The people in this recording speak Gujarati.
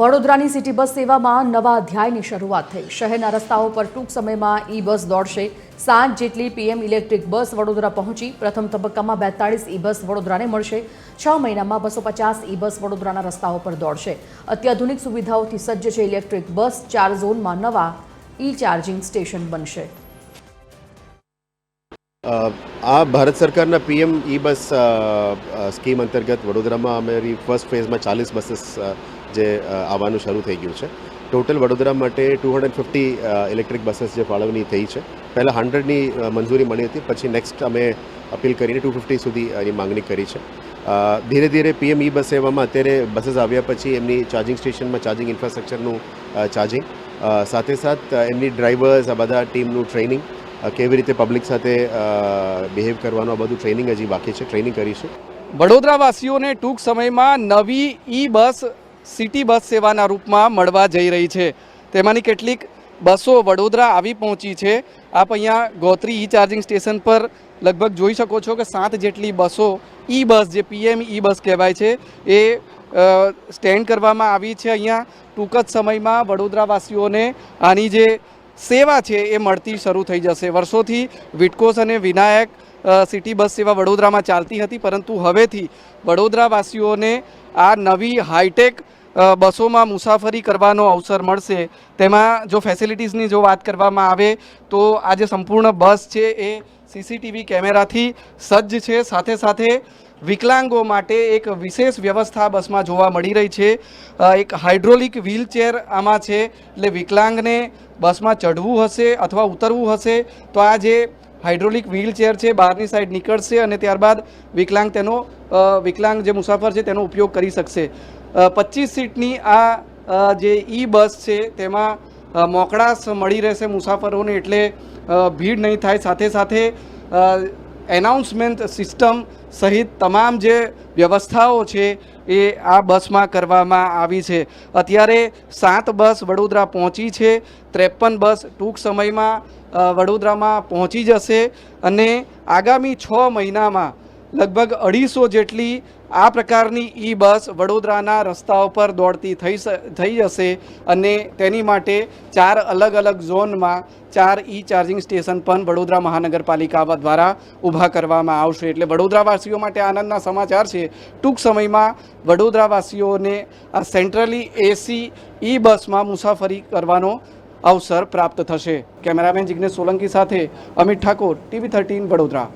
વડોદરાની સિટી બસ સેવામાં નવા અધ્યાયની શરૂઆત થઈ। શહેરના રસ્તાઓ પર ટૂંક સમયમાં ઈ બસ દોડશે। 7 જેટલી પીએમ ઇલેક્ટ્રિક બસ વડોદરા પહોંચી। પ્રથમ તબક્કામાં 42 ઈ બસ વડોદરાને મળશે। 6 મહિનામાં 250 ઈ બસ વડોદરાના રસ્તાઓ પર દોડશે। અત્યાધુનિક સુવિધાઓથી સજ્જ છે ઇલેક્ટ્રિક બસ। 4 ઝોનમાં નવા ઈ ચાર્જિંગ સ્ટેશન બનશે। આ ભારત સરકારના પીએમ ઈ બસ સ્કીમ અંતર્ગત વડોદરામાં અમારી ફર્સ્ટ ફેઝમાં 40 બસીસ જે આવવાનું શરૂ થઈ ગયું છે। ટોટલ વડોદરા માટે 250 ઇલેક્ટ્રિક બસીસ જે ફાળવણી થઈ છે। પહેલાં 100ની મંજૂરી મળી હતી, પછી નેક્સ્ટ અમે અપીલ કરીને 250 સુધી એની માંગણી કરી છે। ધીરે ધીરે પીએમ ઈ બસ સેવામાં અત્યારે બસીસ આવ્યા પછી એમની ચાર્જિંગ સ્ટેશનમાં ચાર્જિંગ ઇન્ફ્રાસ્ટ્રક્ચરનું ચાર્જિંગ, સાથે સાથ એમની ડ્રાઈવર્સ આ બધા ટીમનું ટ્રેનિંગ, કેવી રીતે પબ્લિક સાથે બિહેવ કરવાનું, આ બધું ટ્રેનિંગ હજી બાકી છે, ટ્રેનિંગ કરીશું। વડોદરાવાસીઓને ટૂંક સમયમાં નવી ઈ બસ સિટી બસ સેવાના રૂપમાં મળવા જઈ રહી છે। તેમાંની કેટલીક બસો વડોદરા આવી પહોંચી છે। આપ અહીંયા ગોત્રી ઈ ચાર્જિંગ સ્ટેશન પર લગભગ જોઈ શકો છો કે 7 જેટલી બસો ઈ બસ, જે પીએમ ઈ બસ કહેવાય છે, એ સ્ટેન્ડ કરવામાં આવી છે। અહીંયા ટૂંક જ સમયમાં વડોદરાવાસીઓને આની જે સેવા છે એ મળતી શરૂ થઈ જશે। વર્ષોથી વિટકોસ અને વિનાયક સિટી બસ સેવા વડોદરામાં ચાલતી હતી, પરંતુ હવેથી વડોદરાવાસીઓને આ નવી હાઈટેક બસોમાં મુસાફરી કરવાનો અવસર મળશે। તેમાં જો ફેસિલિટીઝની જો વાત કરવામાં આવે તો આ જે સંપૂર્ણ બસ છે એ સીસીટીવી કેમેરાથી સજ્જ છે। સાથે સાથે વિકલાંગો માટે એક વિશેષ વ્યવસ્થા બસમાં જોવા મળી રહી છે। એક હાઇડ્રોલિક વ્હીલચેર આમાં છે, એટલે વિકલાંગને બસમાં ચઢવું હશે અથવા ઉતરવું હશે તો આ જે હાઇડ્રોલિક વ્હીલચેર છે બહારની સાઈડ નીકળશે અને ત્યારબાદ વિકલાંગ જે મુસાફર છે તેનો ઉપયોગ કરી શકશે। 25 સીટની આ જે ઈ બસ છે તેમાં મોકળાશ મળી રહેશે મુસાફરોને, એટલે ભીડ નહીં થાય। સાથે સાથે એનાઉન્સમેન્ટ સિસ્ટમ સહિત તમામ જે વ્યવસ્થાઓ છે એ આ બસમાં કરવામાં આવી છે। અત્યારે 7 બસ વડોદરા પહોંચી છે। 53 બસ ટૂંક સમયમાં વડોદરામાં પહોંચી જશે અને આગામી 6 મહિનામાં લગભગ 250 જેટલી આ પ્રકારની ઈ બસ વડોદરાના રસ્તાઓ પર દોડતી થઈ જશે અને તેની માટે 4 અલગ અલગ ઝોનમાં 4 ઈ ચાર્જિંગ સ્ટેશન પણ વડોદરા મહાનગરપાલિકા દ્વારા ઊભા કરવામાં આવશે। એટલે વડોદરાવાસીઓ માટે આનંદના સમાચાર છે। ટૂંક સમયમાં વડોદરાવાસીઓને આ સેન્ટ્રલી એસી ઈ બસમાં મુસાફરી કરવાનો અવસર પ્રાપ્ત થશે। કેમેરામેન જિગ્નેશ સોલંકી સાથે અમિત ઠાકોર, TV13 વડોદરા।